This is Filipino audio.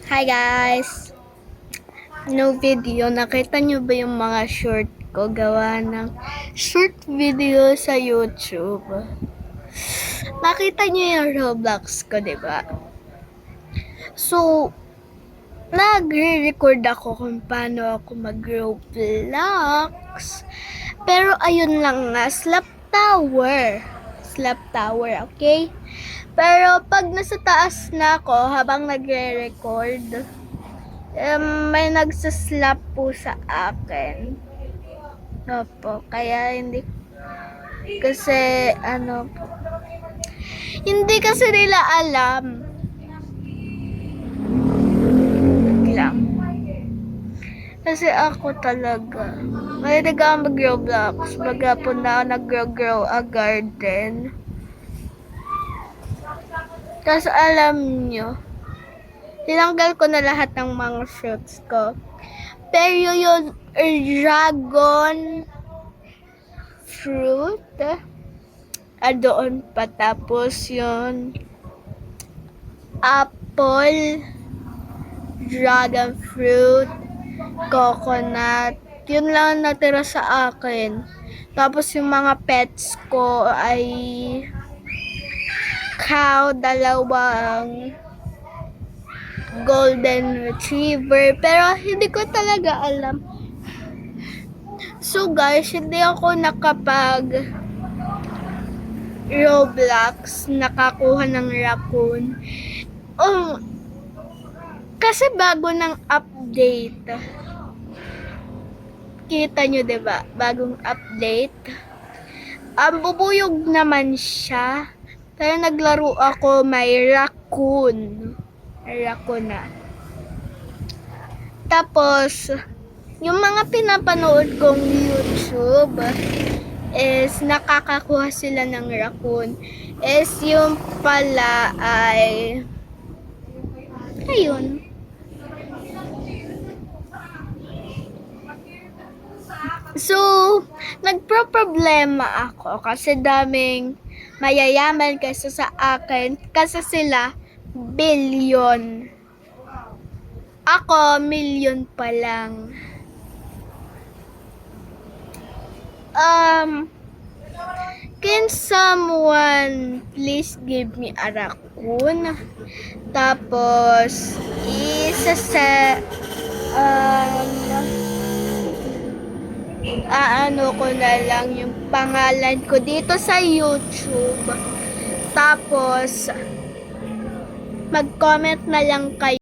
Hi guys! No video. Nakita nyo ba yung mga short ko? Gawa ng short video sa YouTube. Nakita nyo yung Roblox ko, diba? So, nagre-record ako kung paano ako mag-Roblox. Pero ayun lang nga, slap tower. Slap tower, okay? Pero pag nasa taas na ako habang nagre-record, may nagsaslap po sa akin. Opo, kaya hindi kasi hindi kasi nila alam. Lang. Kasi ako talaga, mahilig ako mag-Roblox. Maghapon na ako nag-grow a garden. Kasi alam nyo, tinanggal ko na lahat ng mga fruits ko. Pero yung dragon fruit, doon pa. Tapos yung apple, dragon fruit, coconut, yun lang natira sa akin. Tapos yung mga pets ko ay cow, dalawang golden retriever, pero hindi ko talaga alam. So guys, hindi ako nakapag Roblox, nakakuha ng raccoon. Kasi bago ng update. Kita nyo, diba? Bagong update. Bubuyog naman siya. Pero naglaro ako, may raccoon. Raccoon na. Tapos, yung mga pinapanood kong YouTube is nakakakuha sila ng raccoon. Is yung pala ay ayun. So, nagproproblema ako kasi daming mayayaman kaysa sa akin kasi sila billion. Ako, million pa lang. Can someone please give me a raccoon? Tapos, ano ko na lang yung pangalan ko dito sa YouTube. Tapos, mag-comment na lang kayo